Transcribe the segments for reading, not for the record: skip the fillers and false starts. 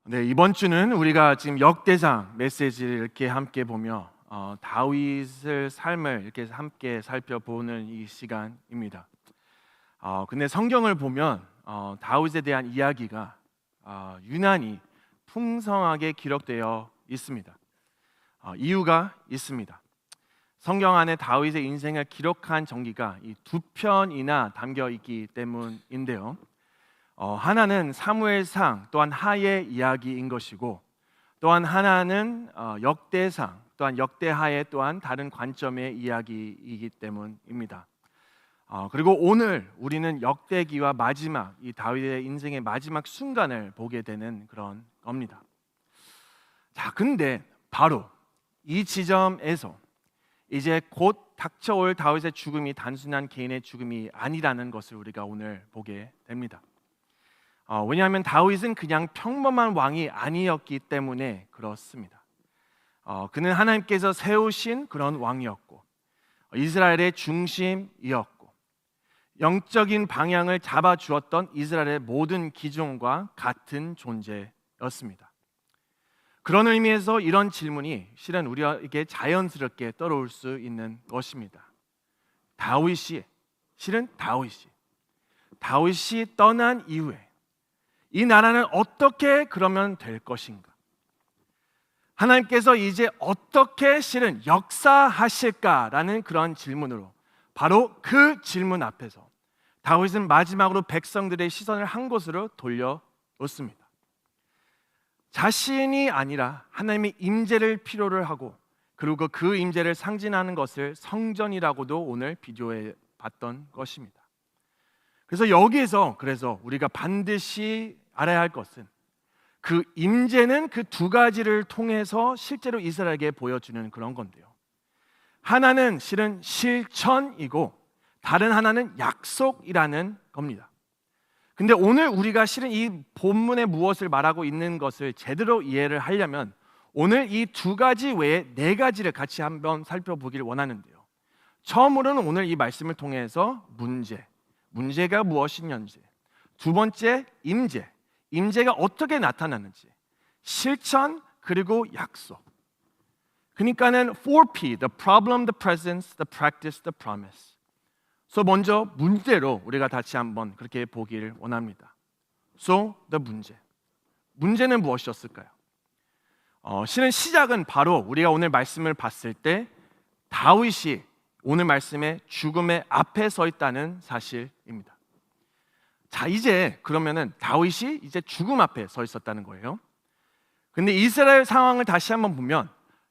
네, 이번 주는 우리가 지금 역대상 메시지를 이렇게 함께 보며 다윗의 삶을 이렇게 함께 살펴보는 이 시간입니다. 근데 성경을 보면 다윗에 대한 이야기가 유난히 풍성하게 기록되어 있습니다. 이유가 있습니다. 성경 안에 다윗의 인생을 기록한 전기가 이 두 편이나 담겨 있기 때문인데요. 하나는 사무엘상 또한 하의 이야기인 것이고, 또한 하나는 역대상 또한 역대하의 또한 다른 관점의 이야기이기 때문입니다. 그리고 오늘 우리는 역대기와 마지막 이 다윗의 인생의 마지막 순간을 보게 되는 그런 겁니다. 자, 근데 바로 이 지점에서 이제 곧 닥쳐올 다윗의 죽음이 단순한 개인의 죽음이 아니라는 것을 우리가 오늘 보게 됩니다. 왜냐하면 다윗은 그냥 평범한 왕이 아니었기 때문에 그렇습니다. 그는 하나님께서 세우신 그런 왕이었고, 이스라엘의 중심이었고, 영적인 방향을 잡아주었던 이스라엘의 모든 기종과 같은 존재였습니다. 그런 의미에서 이런 질문이 실은 우리에게 자연스럽게 떠오를 수 있는 것입니다. 다윗이 떠난 이후에 이 나라는 어떻게 그러면 될 것인가? 하나님께서 이제 어떻게 실은 역사하실까라는 그런 질문으로, 바로 그 질문 앞에서 다윗은 마지막으로 백성들의 시선을 한 곳으로 돌려놓습니다. 자신이 아니라 하나님의 임재를 필요로 하고, 그리고 그 임재를 상징하는 것을 성전이라고도 오늘 비교해 봤던 것입니다. 그래서 여기에서 우리가 반드시 알아야 할 것은, 그 임재는 그 두 가지를 통해서 실제로 이스라엘에게 보여주는 그런 건데요. 하나는 실은 실천이고, 다른 하나는 약속이라는 겁니다. 근데 오늘 우리가 실은 이 본문에 무엇을 말하고 있는 것을 제대로 이해를 하려면 오늘 이 두 가지 외에 네 가지를 같이 한번 살펴보기를 원하는데요. 처음으로는 오늘 이 말씀을 통해서 문제가 무엇이냐인지, 두 번째 임재가 어떻게 나타나는지, 실천 그리고 약속. 그러니까는 4P, the problem, the presence, the practice, the promise. 그래서 먼저 문제로 우리가 다시 한번 그렇게 보기를 원합니다. So the 문제는 무엇이었을까요? 실은 시작은 바로 우리가 오늘 말씀을 봤을 때 다윗이 오늘 말씀에 죽음의 앞에 서 있다는 사실입니다. 자, 이제 그러면은 다윗이 이제 죽음 앞에 서 있었다는 거예요. 근데 이스라엘 상황을 다시 한번 보면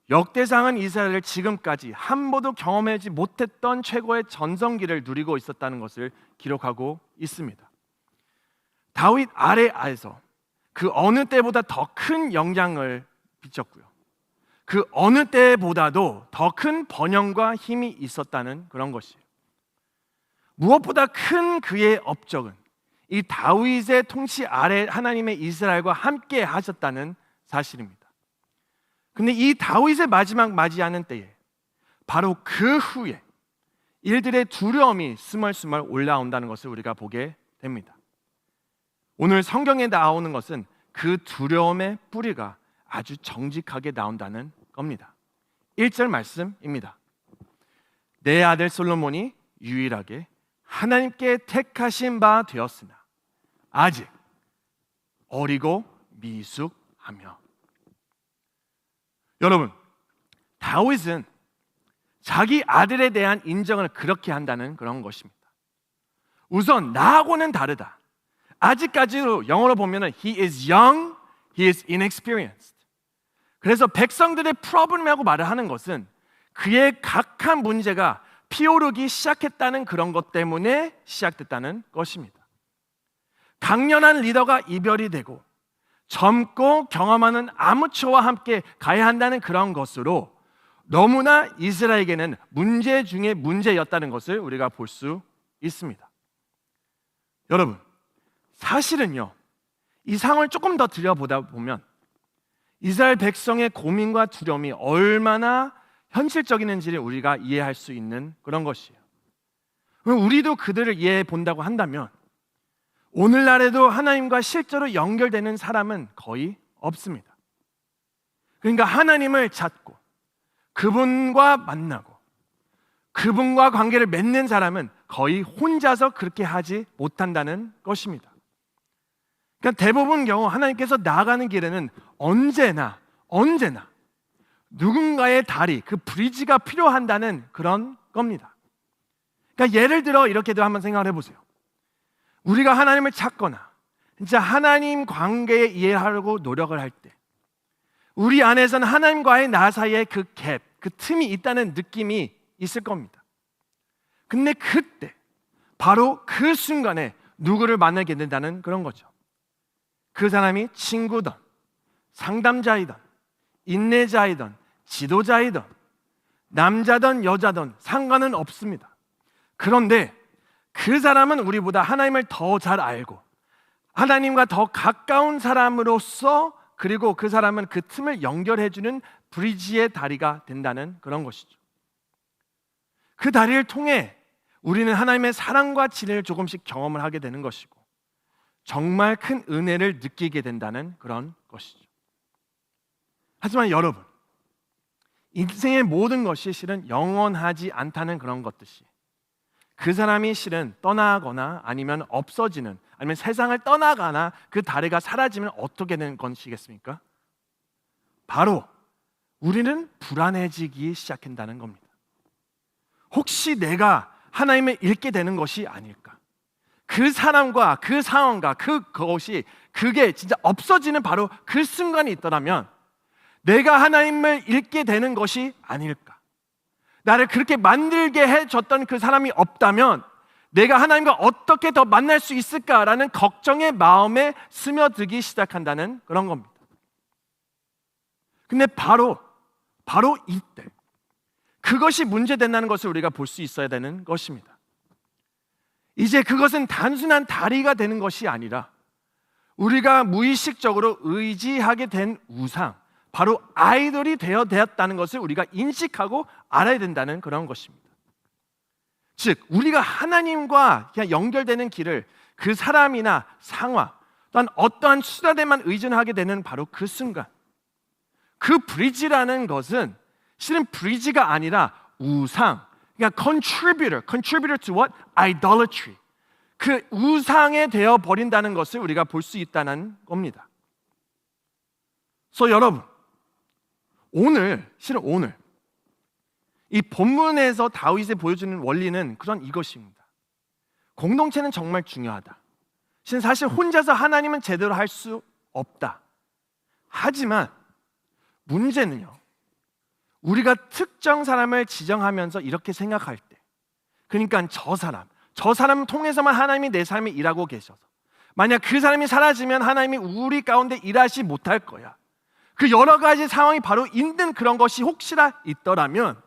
역대상은 이스라엘을 지금까지 한 번도 경험하지 못했던 최고의 전성기를 누리고 있었다는 것을 기록하고 있습니다. 다윗 아래에서 그 어느 때보다 더 큰 영향을 미쳤고요, 그 어느 때보다도 더 큰 번영과 힘이 있었다는 그런 것이에요. 무엇보다 큰 그의 업적은 이 다윗의 통치 아래 하나님의 이스라엘과 함께 하셨다는 사실입니다. 근데 이 다윗의 마지막 맞이하는 때에 바로 그 후에 일들의 두려움이 스멀스멀 올라온다는 것을 우리가 보게 됩니다. 오늘 성경에 나오는 것은 그 두려움의 뿌리가 아주 정직하게 나온다는 겁니다. 1절 말씀입니다. 내 아들 솔로몬이 유일하게 하나님께 택하신 바 되었으나 아직 어리고 미숙하며. 여러분, 다윗은 자기 아들에 대한 인정을 그렇게 한다는 그런 것입니다. 우선 나하고는 다르다. 아직까지로 영어로 보면은 he is young, he is inexperienced. 그래서 백성들의 프로블렘이라고 말을 하는 것은 그의 각한 문제가 피오르기 시작했다는 그런 것 때문에 시작됐다는 것입니다. 강렬한 리더가 이별이 되고 젊고 경험하는 아무처와 함께 가야 한다는 그런 것으로 너무나 이스라엘에게는 문제 중에 문제였다는 것을 우리가 볼 수 있습니다. 여러분, 사실은요, 이 상황을 조금 더 들여보다 보면 이스라엘 백성의 고민과 두려움이 얼마나 현실적이는지를 우리가 이해할 수 있는 그런 것이에요. 우리도 그들을 이해해 본다고 한다면 오늘날에도 하나님과 실제로 연결되는 사람은 거의 없습니다. 그러니까 하나님을 찾고 그분과 만나고 그분과 관계를 맺는 사람은 거의 혼자서 그렇게 하지 못한다는 것입니다. 그러니까 대부분 경우 하나님께서 나아가는 길에는 언제나 누군가의 다리, 그 브리지가 필요한다는 그런 겁니다. 그러니까 예를 들어 이렇게도 한번 생각을 해보세요. 우리가 하나님을 찾거나 진짜 하나님 관계에 이해하려고 노력을 할 때 우리 안에서는 하나님과의 나 사이에 그 갭, 그 틈이 있다는 느낌이 있을 겁니다. 근데 그때 바로 그 순간에 누구를 만나게 된다는 그런 거죠. 그 사람이 친구든 상담자이든 인내자이든 지도자이든 남자든 여자든 상관은 없습니다. 그런데 그 사람은 우리보다 하나님을 더 잘 알고 하나님과 더 가까운 사람으로서 그리고 그 사람은 그 틈을 연결해주는 브리지의 다리가 된다는 그런 것이죠. 그 다리를 통해 우리는 하나님의 사랑과 진리를 조금씩 경험을 하게 되는 것이고 정말 큰 은혜를 느끼게 된다는 그런 것이죠. 하지만 여러분, 인생의 모든 것이 실은 영원하지 않다는 그런 것듯이 그 사람이 실은 떠나거나 아니면 없어지는 아니면 세상을 떠나거나 그 다리가 사라지면 어떻게 되는 것이겠습니까? 바로 우리는 불안해지기 시작한다는 겁니다. 혹시 내가 하나님을 잃게 되는 것이 아닐까? 그 사람과 그 상황과 그것이 그게 진짜 없어지는 바로 그 순간이 있더라면 내가 하나님을 잃게 되는 것이 아닐까? 나를 그렇게 만들게 해줬던 그 사람이 없다면 내가 하나님과 어떻게 더 만날 수 있을까라는 걱정의 마음에 스며들기 시작한다는 그런 겁니다. 근데 바로 이때 그것이 문제된다는 것을 우리가 볼 수 있어야 되는 것입니다. 이제 그것은 단순한 다리가 되는 것이 아니라 우리가 무의식적으로 의지하게 된 우상, 바로 아이돌이 되었다는 것을 우리가 인식하고 알아야 된다는 그런 것입니다. 즉 우리가 하나님과 그냥 연결되는 길을 그 사람이나 상황 또한 어떠한 수단에만 의존하게 되는 바로 그 순간, 그 브리지라는 것은 실은 브리지가 아니라 우상, 그러니까 contributor to what? Idolatry. 그 우상에 되어 버린다는 것을 우리가 볼 수 있다는 겁니다. 그래서 여러분, 실은 오늘 이 본문에서 다윗이 보여주는 원리는 그런 이것입니다. 공동체는 정말 중요하다. 실은 사실 혼자서 하나님은 제대로 할 수 없다. 하지만 문제는요, 우리가 특정 사람을 지정하면서 이렇게 생각할 때, 그러니까 저 사람을 통해서만 하나님이 내 삶에 일하고 계셔서 만약 그 사람이 사라지면 하나님이 우리 가운데 일하지 못할 거야. 그 여러 가지 상황이 바로 있는 그런 것이 혹시나 있더라면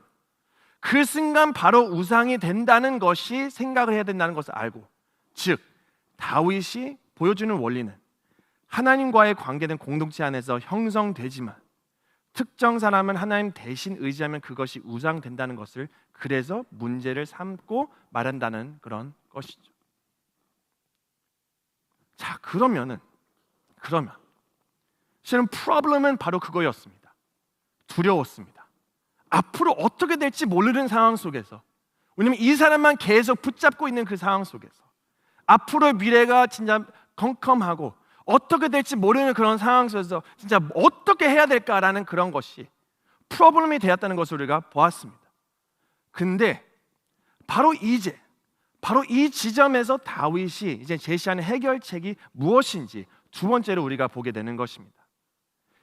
그 순간 바로 우상이 된다는 것이 생각을 해야 된다는 것을 알고, 즉 다윗이 보여주는 원리는 하나님과의 관계는 공동체 안에서 형성되지만 특정 사람은 하나님 대신 의지하면 그것이 우상된다는 것을 그래서 문제를 삼고 말한다는 그런 것이죠. 자, 그러면 실은 프로블럼은 바로 그거였습니다. 두려웠습니다. 앞으로 어떻게 될지 모르는 상황 속에서, 왜냐면 이 사람만 계속 붙잡고 있는 그 상황 속에서 앞으로의 미래가 진짜 컴컴하고 어떻게 될지 모르는 그런 상황 속에서 진짜 어떻게 해야 될까라는 그런 것이 프로블럼이 되었다는 것을 우리가 보았습니다. 근데 바로 이 지점에서 다윗이 이제 제시하는 해결책이 무엇인지 두 번째로 우리가 보게 되는 것입니다.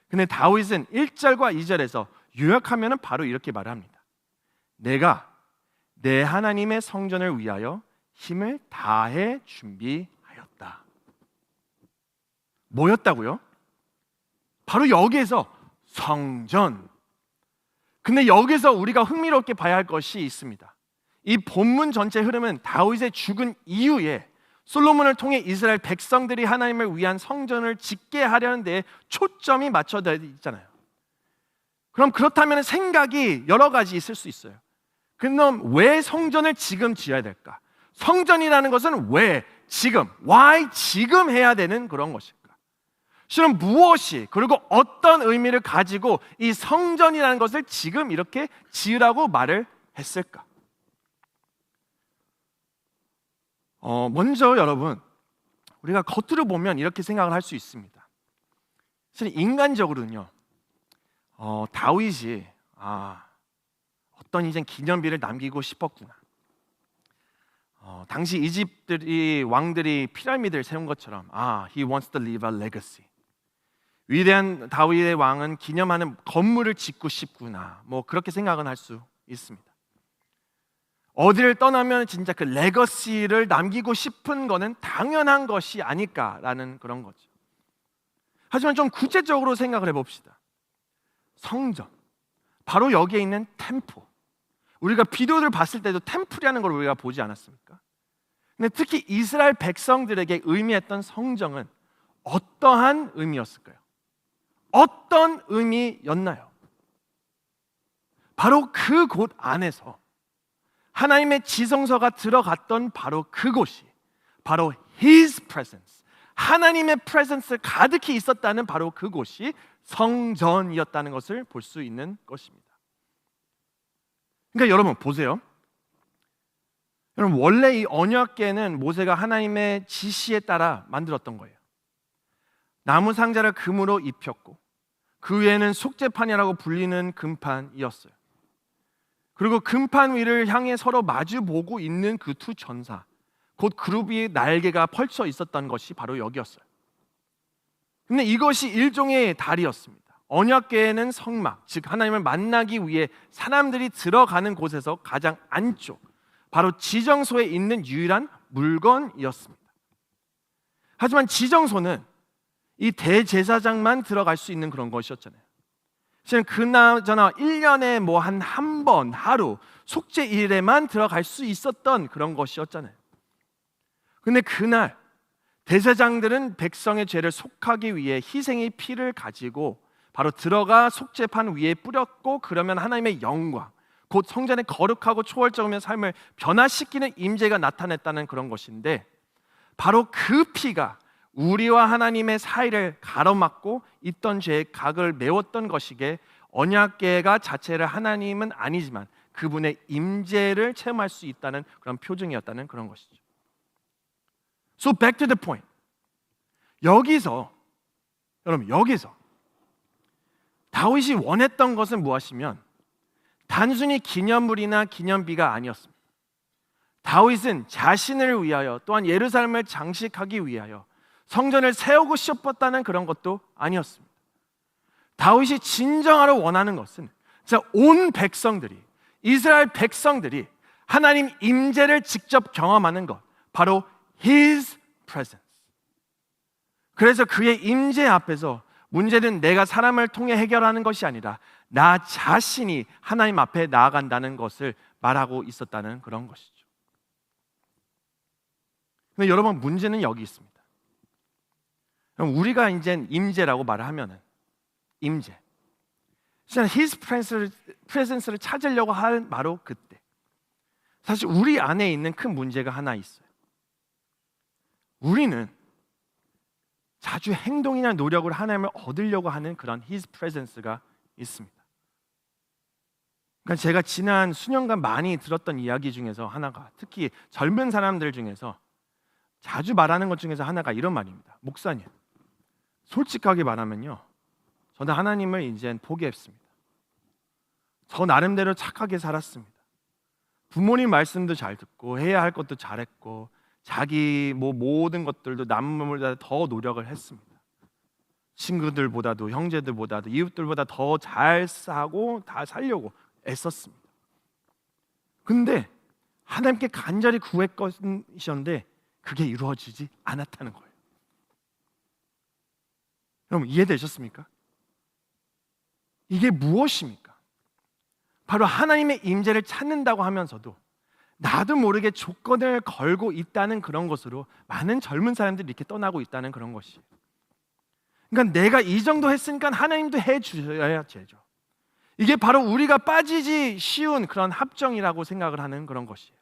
근데 다윗은 1절과 2절에서 요약하면 바로 이렇게 말합니다. 내가 내 하나님의 성전을 위하여 힘을 다해 준비하였다. 뭐였다고요? 바로 여기에서 성전. 근데 여기서 우리가 흥미롭게 봐야 할 것이 있습니다. 이 본문 전체 흐름은 다윗의 죽은 이후에 솔로몬을 통해 이스라엘 백성들이 하나님을 위한 성전을 짓게 하려는 데 초점이 맞춰져 있잖아요. 그럼 그렇다면 생각이 여러 가지 있을 수 있어요. 그럼 왜 성전을 지금 지어야 될까? 성전이라는 것은 왜 지금, why 지금 해야 되는 그런 것일까? 실은 무엇이 그리고 어떤 의미를 가지고 이 성전이라는 것을 지금 이렇게 지으라고 말을 했을까? 먼저 여러분, 우리가 겉으로 보면 이렇게 생각을 할 수 있습니다. 사실 인간적으로는요, 다윗이 어떤 이제 기념비를 남기고 싶었구나. 당시 이집트의 왕들이 피라미드를 세운 것처럼 he wants to leave a legacy. 위대한 다윗의 왕은 기념하는 건물을 짓고 싶구나. 뭐 그렇게 생각은 할 수 있습니다. 어디를 떠나면 진짜 그 레거시를 남기고 싶은 거는 당연한 것이 아닐까라는 그런 거죠. 하지만 좀 구체적으로 생각을 해봅시다. 성전, 바로 여기에 있는 템플. 우리가 비디오를 봤을 때도 템플이라는 걸 우리가 보지 않았습니까? 근데 특히 이스라엘 백성들에게 의미했던 성전은 어떠한 의미였을까요? 어떤 의미였나요? 바로 그 곳 안에서 하나님의 지성소가 들어갔던 바로 그곳이 바로 His presence, 하나님의 presence를 가득히 있었다는 바로 그곳이 성전이었다는 것을 볼 수 있는 것입니다. 그러니까 여러분 보세요. 여러분 원래 이 언약궤는 모세가 하나님의 지시에 따라 만들었던 거예요. 나무 상자를 금으로 입혔고 그 위에는 속죄판이라고 불리는 금판이었어요. 그리고 금판 위를 향해 서로 마주 보고 있는 그 두 전사, 곧 그룹이 날개가 펼쳐 있었던 것이 바로 여기였어요. 근데 이것이 일종의 달이었습니다. 언약궤에는 성막, 즉 하나님을 만나기 위해 사람들이 들어가는 곳에서 가장 안쪽, 바로 지정소에 있는 유일한 물건이었습니다. 하지만 지정소는 이 대제사장만 들어갈 수 있는 그런 것이었잖아요. 실은 그나저나 1년에 뭐 한 번 하루 속죄일에만 들어갈 수 있었던 그런 것이었잖아요. 근데 그날 대제사장들은 백성의 죄를 속하기 위해 희생의 피를 가지고 바로 들어가 속죄판 위에 뿌렸고, 그러면 하나님의 영광, 곧 성전의 거룩하고 초월적인 삶을 변화시키는 임재가 나타났다는 그런 것인데, 바로 그 피가 우리와 하나님의 사이를 가로막고 있던 죄의 각을 메웠던 것이기에 언약궤가 자체를 하나님은 아니지만 그분의 임재를 체험할 수 있다는 그런 표징이었다는 그런 것이죠. So back to the point. 여기서 다윗이 원했던 것은 무엇이면 단순히 기념물이나 기념비가 아니었습니다. 다윗은 자신을 위하여 또한 예루살렘을 장식하기 위하여 성전을 세우고 싶었다는 그런 것도 아니었습니다. 다윗이 진정으로 원하는 것은 진짜 온 백성들이, 이스라엘 백성들이 하나님 임재를 직접 경험하는 것, 바로 His presence. 그래서 그의 임재 앞에서 문제는 내가 사람을 통해 해결하는 것이 아니라 나 자신이 하나님 앞에 나아간다는 것을 말하고 있었다는 그런 것이죠. 근데 여러분, 문제는 여기 있습니다. 그럼 우리가 이제 임재라고 말을 하면은 임재, 진짜 His presence를 찾으려고 할 바로 그때, 사실 우리 안에 있는 큰 문제가 하나 있어요. 우리는 자주 행동이나 노력을 하나님을 얻으려고 하는 그런 His presence가 있습니다. 그러니까 제가 지난 수년간 많이 들었던 이야기 중에서 하나가, 특히 젊은 사람들 중에서 자주 말하는 것 중에서 하나가 이런 말입니다. 목사님, 솔직하게 말하면요, 저는 하나님을 이제 포기했습니다. 저 나름대로 착하게 살았습니다. 부모님 말씀도 잘 듣고 해야 할 것도 잘했고 자기 모든 것들도 남들보다 더 노력을 했습니다. 친구들보다도 형제들보다도 이웃들보다 더 잘 사고 다 살려고 애썼습니다. 근데 하나님께 간절히 구했것이었는데 그게 이루어지지 않았다는 거예요. 여러분, 이해되셨습니까? 이게 무엇입니까? 바로 하나님의 임재를 찾는다고 하면서도 나도 모르게 조건을 걸고 있다는 그런 것으로 많은 젊은 사람들이 이렇게 떠나고 있다는 그런 것이에요. 그러니까 내가 이 정도 했으니까 하나님도 해주셔야 되죠. 이게 바로 우리가 빠지지 쉬운 그런 합정이라고 생각을 하는 그런 것이에요.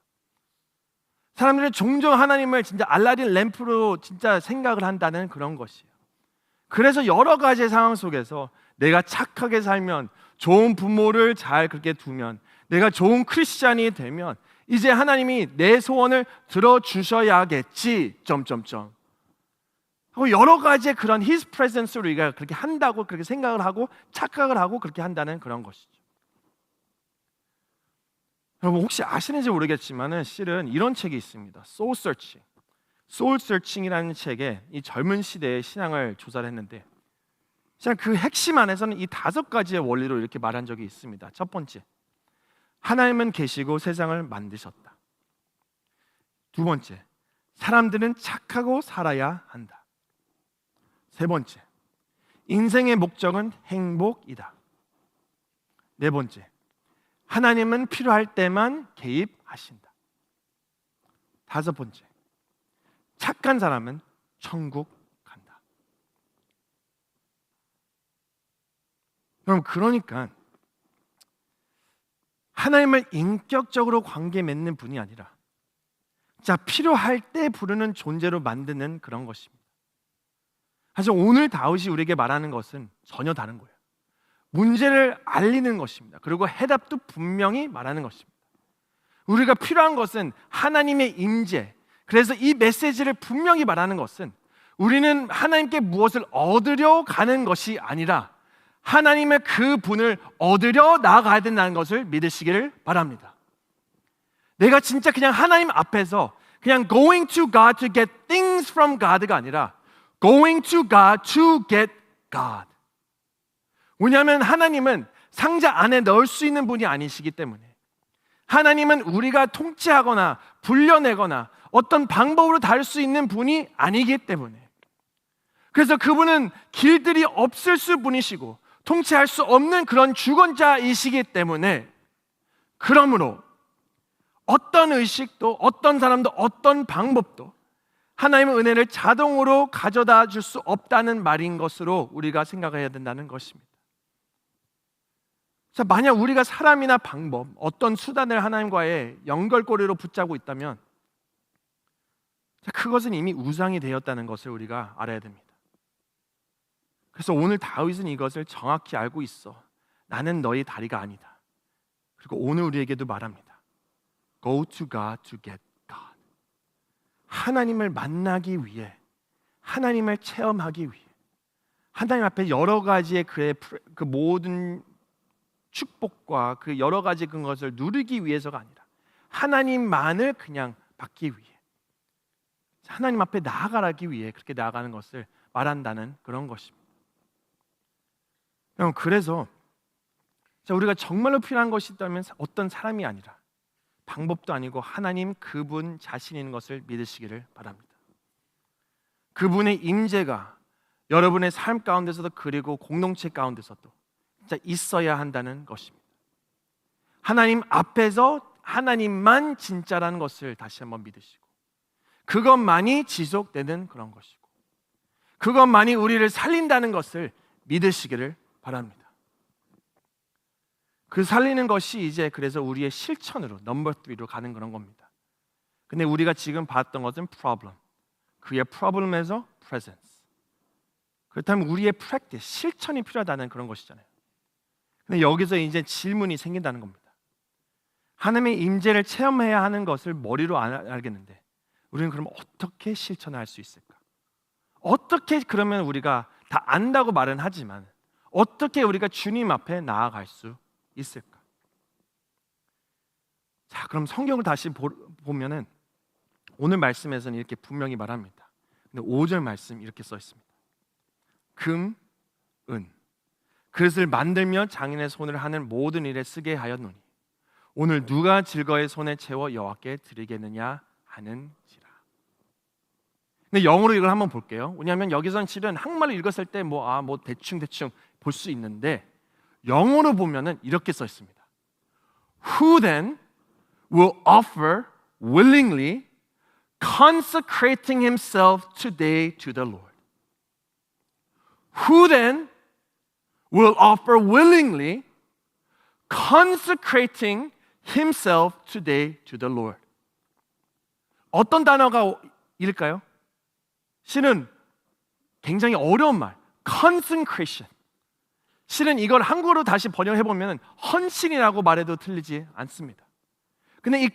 사람들은 종종 하나님을 진짜 알라딘 램프로 진짜 생각을 한다는 그런 것이에요. 그래서 여러 가지의 상황 속에서 내가 착하게 살면, 좋은 부모를 잘 그렇게 두면, 내가 좋은 크리스찬이 되면 이제 하나님이 내 소원을 들어주셔야겠지 점점점 하고 여러 가지의 그런 His presence로 우리가 그렇게 한다고 그렇게 생각을 하고 착각을 하고 그렇게 한다는 그런 것이죠. 여러분 혹시 아시는지 모르겠지만은 실은 이런 책이 있습니다. Soul Searching. Soul Searching이라는 책에 이 젊은 시대의 신앙을 조사를 했는데 그 핵심 안에서는 이 5가지의 원리로 이렇게 말한 적이 있습니다. 첫 번째, 하나님은 계시고 세상을 만드셨다. 두 번째, 사람들은 착하고 살아야 한다. 세 번째, 인생의 목적은 행복이다. 네 번째, 하나님은 필요할 때만 개입하신다. 다섯 번째, 착한 사람은 천국 간다. 여러분 그러니까 하나님을 인격적으로 관계 맺는 분이 아니라 필요할 때 부르는 존재로 만드는 그런 것입니다. 사실 오늘 다윗이 우리에게 말하는 것은 전혀 다른 거예요. 문제를 알리는 것입니다. 그리고 해답도 분명히 말하는 것입니다. 우리가 필요한 것은 하나님의 임재. 그래서 이 메시지를 분명히 말하는 것은 우리는 하나님께 무엇을 얻으려 가는 것이 아니라 하나님의 그 분을 얻으려 나아가야 된다는 것을 믿으시기를 바랍니다. 내가 진짜 그냥 하나님 앞에서 그냥 going to God to get things from God가 아니라 going to God to get God. 왜냐하면 하나님은 상자 안에 넣을 수 있는 분이 아니시기 때문에, 하나님은 우리가 통치하거나 불려내거나 어떤 방법으로 다룰 수 있는 분이 아니기 때문에, 그래서 그분은 길들이 없을 수 분이시고 통치할 수 없는 그런 주권자이시기 때문에, 그러므로 어떤 의식도 어떤 사람도 어떤 방법도 하나님의 은혜를 자동으로 가져다 줄 수 없다는 말인 것으로 우리가 생각해야 된다는 것입니다. 자, 만약 우리가 사람이나 방법, 어떤 수단을 하나님과의 연결고리로 붙잡고 있다면 그것은 이미 우상이 되었다는 것을 우리가 알아야 됩니다. 그래서 오늘 다윗은 이것을 정확히 알고 있어. 나는 너희 다리가 아니다. 그리고 오늘 우리에게도 말합니다. Go to God to get God. 하나님을 만나기 위해, 하나님을 체험하기 위해, 하나님 앞에 여러 가지의 그의 그 모든 축복과 그 여러 가지 그것을 누리기 위해서가 아니라 하나님만을 그냥 받기 위해, 하나님 앞에 나아가기 위해 그렇게 나아가는 것을 말한다는 그런 것입니다. 그래서 우리가 정말로 필요한 것이 있다면 어떤 사람이 아니라 방법도 아니고 하나님 그분 자신인 것을 믿으시기를 바랍니다. 그분의 임재가 여러분의 삶 가운데서도 그리고 공동체 가운데서도 진짜 있어야 한다는 것입니다. 하나님 앞에서 하나님만 진짜라는 것을 다시 한번 믿으시고, 그것만이 지속되는 그런 것이고, 그것만이 우리를 살린다는 것을 믿으시기를 바랍니다. 그 살리는 것이 이제 그래서 우리의 실천으로 넘버 3로 가는 그런 겁니다. 근데 우리가 지금 봤던 것은 problem, 그의 problem에서 presence. 그렇다면 우리의 practice, 실천이 필요하다는 그런 것이잖아요. 근데 여기서 이제 질문이 생긴다는 겁니다. 하나님의 임재를 체험해야 하는 것을 머리로 알겠는데 우리는 그럼 어떻게 실천할 수 있을까? 어떻게 그러면 우리가 다 안다고 말은 하지만 어떻게 우리가 주님 앞에 나아갈 수 있을까? 자, 그럼 성경을 다시 보면은 오늘 말씀에서는 이렇게 분명히 말합니다. 근데 5절 말씀 이렇게 써 있습니다. 금, 은, 그릇을 만들며 장인의 손을 하는 모든 일에 쓰게 하였노니 오늘 누가 즐거이 손에 채워 여호와께 드리겠느냐 하는지라. 근데 영어로 이걸 한번 볼게요. 왜냐하면 여기서는 실은 한국말로 읽었을 때 뭐 대충 볼 수 있는데 영어로 보면은 이렇게 써 있습니다. Who then will offer willingly, consecrating himself today to the Lord? Who then will offer willingly, consecrating himself today to the Lord? 어떤 단어가 일까요? 실은 굉장히 어려운 말, consecration. 실은 이걸 한국어로 다시 번역해 보면 헌신이라고 말해도 틀리지 않습니다. 근데 이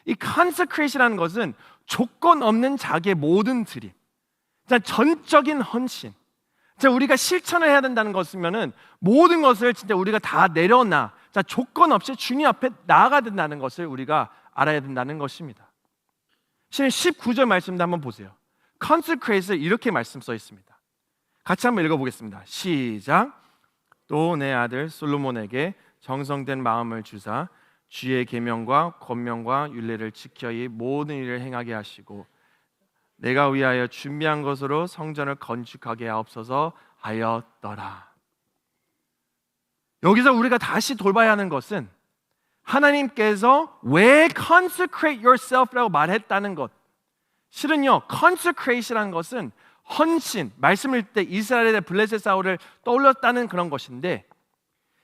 consecrate이라는 것은 조건 없는 자기의 모든 드림, 자, 전적인 헌신. 자, 우리가 실천을 해야 된다는 것이면은 모든 것을 진짜 우리가 다 내려놔, 자, 조건 없이 주님 앞에 나아가야 된다는 것을 우리가 알아야 된다는 것입니다. 실은 19절 말씀도 한번 보세요. consecrate을 이렇게 말씀 써 있습니다. 같이 한번 읽어보겠습니다. 시작. 또 내 아들 솔로몬에게 정성된 마음을 주사 주의 계명과 권명과 율례를 지켜 이 모든 일을 행하게 하시고 내가 위하여 준비한 것으로 성전을 건축하게 하옵소서 하였더라. 여기서 우리가 다시 돌봐야 하는 것은 하나님께서 왜 consecrate yourself라고 말했다는 것. 실은요, consecrate이라는 것은 헌신, 말씀을 때 이스라엘의 블레셋 사울을 떠올렸다는 그런 것인데,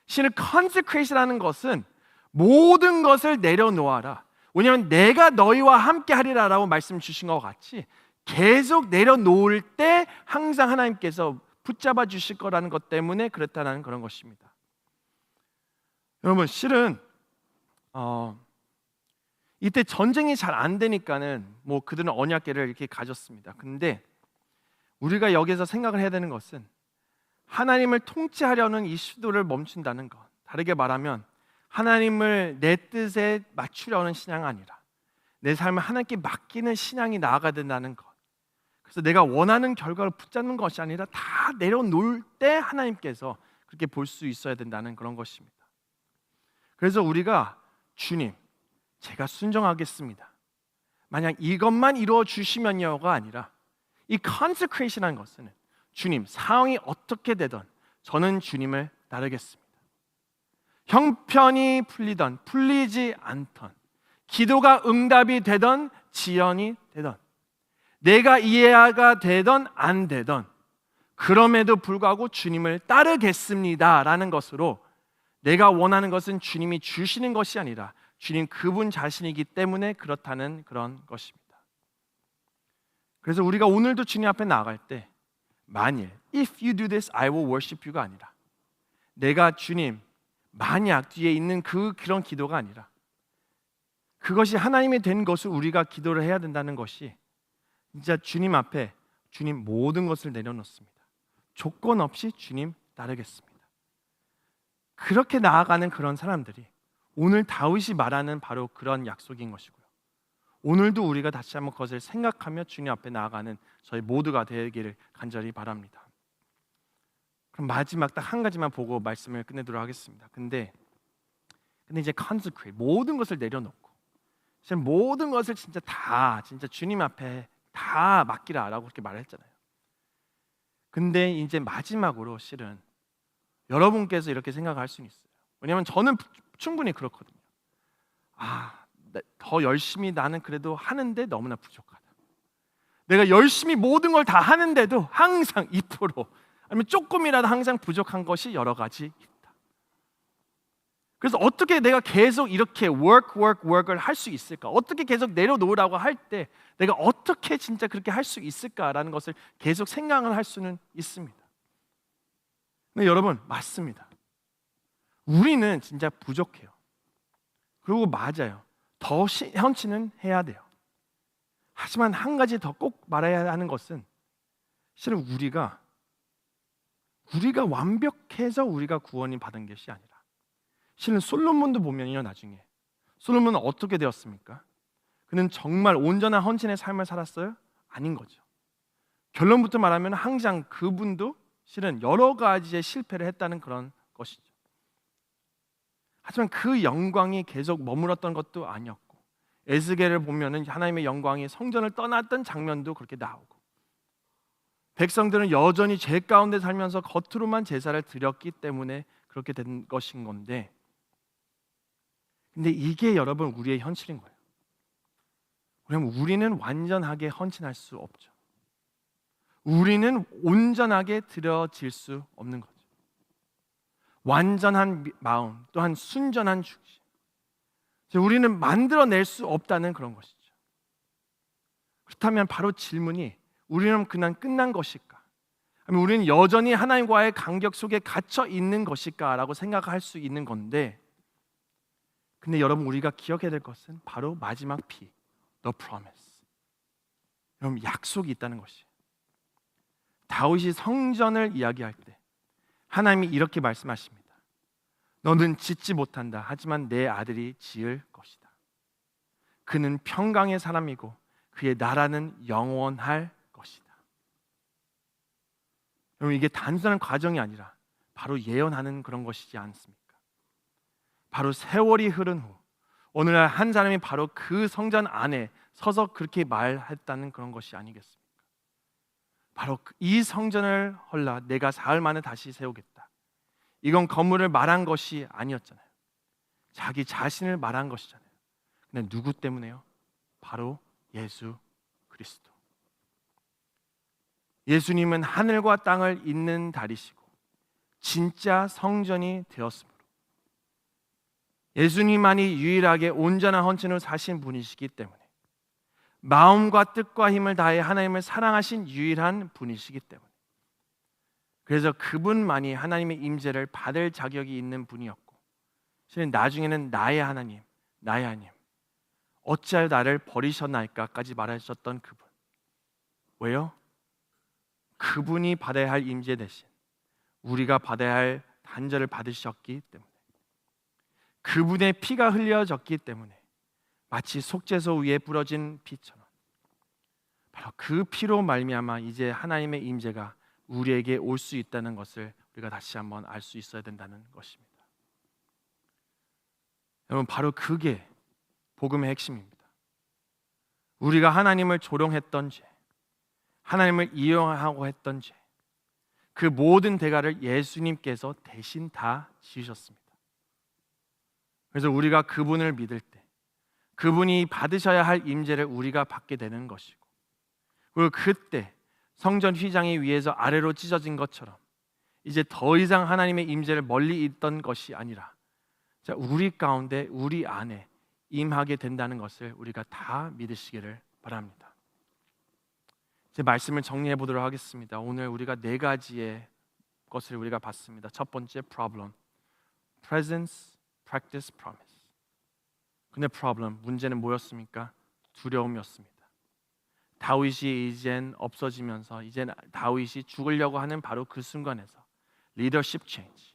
실은 consecrate이라는 것은 모든 것을 내려놓아라. 왜냐하면 내가 너희와 함께 하리라라고 말씀 주신 것 같이 계속 내려놓을 때 항상 하나님께서 붙잡아 주실 거라는 것 때문에 그렇다는 그런 것입니다. 여러분, 실은 이때 전쟁이 잘 안 되니까는 뭐 그들은 언약궤를 이렇게 가졌습니다. 근데 우리가 여기서 생각을 해야 되는 것은 하나님을 통치하려는 이 시도를 멈춘다는 것. 다르게 말하면 하나님을 내 뜻에 맞추려는 신앙이 아니라 내 삶을 하나님께 맡기는 신앙이 나아가야 된다는 것. 그래서 내가 원하는 결과를 붙잡는 것이 아니라 다 내려놓을 때 하나님께서 그렇게 볼 수 있어야 된다는 그런 것입니다. 그래서 우리가 주님, 제가 순종하겠습니다, 만약 이것만 이루어 주시면요가 아니라 이 consecration이라는 것은 주님, 상황이 어떻게 되든 저는 주님을 따르겠습니다. 형편이 풀리던 풀리지 않던, 기도가 응답이 되던 지연이 되던, 내가 이해가 되던 안 되던, 그럼에도 불구하고 주님을 따르겠습니다라는 것으로 내가 원하는 것은 주님이 주시는 것이 아니라 주님 그분 자신이기 때문에 그렇다는 그런 것입니다. 그래서 우리가 오늘도 주님 앞에 나아갈 때 만일 if you do this I will worship you가 아니라 내가 주님 만약 뒤에 있는 그런 기도가 아니라 그것이 하나님이 된 것을 우리가 기도를 해야 된다는 것이 진짜 주님 앞에 주님 모든 것을 내려놓습니다. 조건 없이 주님 따르겠습니다. 그렇게 나아가는 그런 사람들이 오늘 다윗이 말하는 바로 그런 약속인 것이고요. 오늘도 우리가 다시 한번 그것을 생각하며 주님 앞에 나아가는 저희 모두가 되기를 간절히 바랍니다. 그럼 마지막 딱 한 가지만 보고 말씀을 끝내도록 하겠습니다. 근데 이제 consecrate, 모든 것을 내려놓고 진짜 모든 것을 진짜 다 진짜 주님 앞에 다 맡기라라고 그렇게 말했잖아요. 근데 이제 마지막으로 실은 여러분께서 이렇게 생각할 수는 있어요. 왜냐하면 저는 충분히 그렇거든요. 더 열심히 나는 그래도 하는데 너무나 부족하다. 내가 열심히 모든 걸 다 하는데도 항상 2% 아니면 조금이라도 항상 부족한 것이 여러 가지 있다. 그래서 어떻게 내가 계속 이렇게 work을 할 수 있을까? 어떻게 계속 내려놓으라고 할 때 내가 어떻게 진짜 그렇게 할 수 있을까라는 것을 계속 생각을 할 수는 있습니다. 근데 여러분, 맞습니다. 우리는 진짜 부족해요. 그리고 맞아요. 더 헌신은 해야 돼요. 하지만 한 가지 더 꼭 말해야 하는 것은 실은 우리가 완벽해서 우리가 구원이 받은 것이 아니라 실은 솔로몬도 보면요, 나중에 솔로몬은 어떻게 되었습니까? 그는 정말 온전한 헌신의 삶을 살았어요? 아닌 거죠. 결론부터 말하면 항상 그분도 실은 여러 가지의 실패를 했다는 그런 것이죠. 하지만 그 영광이 계속 머물렀던 것도 아니었고, 에스겔을 보면은 하나님의 영광이 성전을 떠났던 장면도 그렇게 나오고, 백성들은 여전히 죄 가운데 살면서 겉으로만 제사를 드렸기 때문에 그렇게 된 것인 건데, 근데 이게 여러분 우리의 현실인 거예요. 그럼 우리는 완전하게 헌신할 수 없죠. 우리는 온전하게 드려질 수 없는 거죠. 완전한 마음, 또한 순전한 중심, 우리는 만들어낼 수 없다는 그런 것이죠. 그렇다면 바로 질문이 우리는 그냥 끝난 것일까? 아니면 우리는 여전히 하나님과의 간격 속에 갇혀 있는 것일까라고 생각할 수 있는 건데, 근데 여러분 우리가 기억해야 될 것은 바로 마지막 P, the promise. 여러분 약속이 있다는 것이. 다윗이 성전을 이야기할 때 하나님이 이렇게 말씀하십니다. 너는 짓지 못한다. 하지만 내 아들이 지을 것이다. 그는 평강의 사람이고 그의 나라는 영원할 것이다. 여러분 이게 단순한 과정이 아니라 바로 예언하는 그런 것이지 않습니까? 바로 세월이 흐른 후 오늘날 한 사람이 바로 그 성전 안에 서서 그렇게 말했다는 그런 것이 아니겠습니까? 바로 이 성전을 헐라 내가 사흘 만에 다시 세우겠다. 이건 건물을 말한 것이 아니었잖아요. 자기 자신을 말한 것이잖아요. 근데 누구 때문에요? 바로 예수 그리스도. 예수님은 하늘과 땅을 잇는 달이시고 진짜 성전이 되었으므로 예수님만이 유일하게 온전한 헌신으로 사신 분이시기 때문에 마음과 뜻과 힘을 다해 하나님을 사랑하신 유일한 분이시기 때문에 그래서 그분만이 하나님의 임재를 받을 자격이 있는 분이었고 실은 나중에는 나의 하나님, 나의 하나님 어찌하여 나를 버리셨나이까까지 말하셨던 그분. 왜요? 그분이 받아야 할 임재 대신 우리가 받아야 할 단절을 받으셨기 때문에 그분의 피가 흘려졌기 때문에 마치 속죄소 위에 뿌려진 피처럼 바로 그 피로 말미암아 이제 하나님의 임재가 우리에게 올 수 있다는 것을 우리가 다시 한번 알 수 있어야 된다는 것입니다. 여러분 바로 그게 복음의 핵심입니다. 우리가 하나님을 조롱했던 죄, 하나님을 이용하고 했던 죄, 그 모든 대가를 예수님께서 대신 다 지으셨습니다. 그래서 우리가 그분을 믿을 때 그분이 받으셔야 할 임재를 우리가 받게 되는 것이고 그리고 그때 성전 휘장이 위에서 아래로 찢어진 것처럼 이제 더 이상 하나님의 임재를 멀리 있던 것이 아니라 우리 가운데 우리 안에 임하게 된다는 것을 우리가 다 믿으시기를 바랍니다. 제 말씀을 정리해 보도록 하겠습니다. 오늘 우리가 네 가지의 것을 우리가 봤습니다. 첫 번째 problem, presence, practice, promise. 근데 problem, 문제는 뭐였습니까? 두려움이었습니다. 다윗이 이젠 없어지면서 이제 다윗이 죽으려고 하는 바로 그 순간에서 leadership change,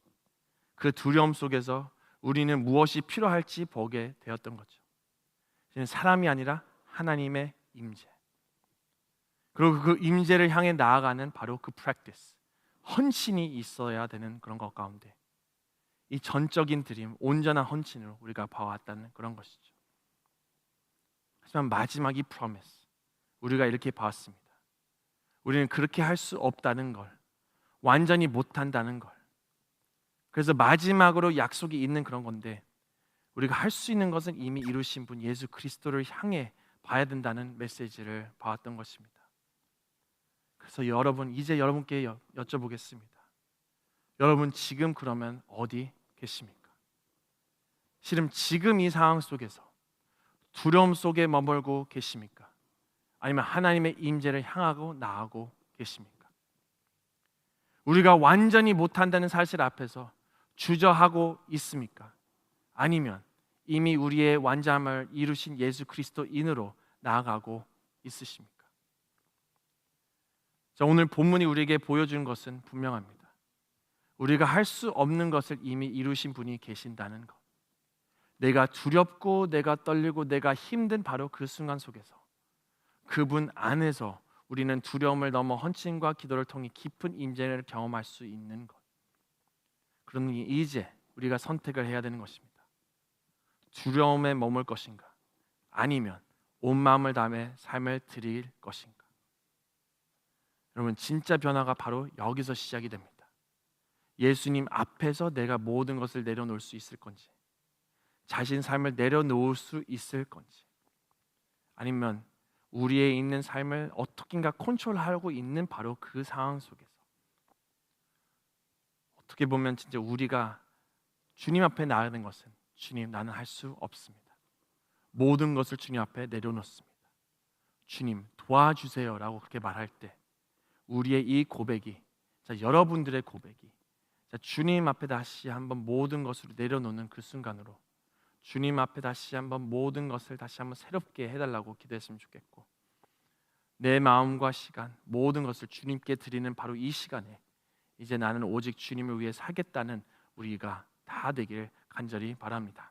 그 두려움 속에서 우리는 무엇이 필요할지 보게 되었던 거죠. 이제는 사람이 아니라 하나님의 임재. 그리고 그 임재를 향해 나아가는 바로 그 practice, 헌신이 있어야 되는 그런 것 가운데 이 전적인 드림, 온전한 헌신으로 우리가 봐왔다는 그런 것이죠. 하지만 마지막 이 promise, 우리가 이렇게 봤습니다. 우리는 그렇게 할 수 없다는 걸, 완전히 못한다는 걸. 그래서 마지막으로 약속이 있는 그런 건데 우리가 할 수 있는 것은 이미 이루신 분 예수 그리스도를 향해 봐야 된다는 메시지를 봐왔던 것입니다. 그래서 여러분 이제 여러분께 여쭤보겠습니다. 여러분 지금 그러면 어디 계십니까? 실은 지금 이 상황 속에서 두려움 속에 머물고 계십니까? 아니면 하나님의 임재를 향하고 나아가고 계십니까? 우리가 완전히 못한다는 사실 앞에서 주저하고 있습니까? 아니면 이미 우리의 완전함을 이루신 예수 그리스도인으로 나아가고 있으십니까? 자, 오늘 본문이 우리에게 보여준 것은 분명합니다. 우리가 할 수 없는 것을 이미 이루신 분이 계신다는 것. 내가 두렵고 내가 떨리고 내가 힘든 바로 그 순간 속에서 그분 안에서 우리는 두려움을 넘어 헌신과 기도를 통해 깊은 임재를 경험할 수 있는 것. 그러니 이제 우리가 선택을 해야 되는 것입니다. 두려움에 머물 것인가? 아니면 온 마음을 다해 삶을 드릴 것인가? 여러분 진짜 변화가 바로 여기서 시작이 됩니다. 예수님 앞에서 내가 모든 것을 내려놓을 수 있을 건지, 자신 삶을 내려놓을 수 있을 건지, 아니면 우리의 있는 삶을 어떻게인가 컨트롤하고 있는 바로 그 상황 속에서 어떻게 보면 진짜 우리가 주님 앞에 나아가는 것은 주님 나는 할 수 없습니다. 모든 것을 주님 앞에 내려놓습니다. 주님 도와주세요라고 그렇게 말할 때 우리의 이 고백이 자, 여러분들의 고백이 주님 앞에 다시 한번 모든 것을 내려놓는 그 순간으로 주님 앞에 다시 한번 모든 것을 다시 한번 새롭게 해달라고 기도했으면 좋겠고, 내 마음과 시간 모든 것을 주님께 드리는 바로 이 시간에 이제 나는 오직 주님을 위해 살겠다는 우리가 다 되길 간절히 바랍니다.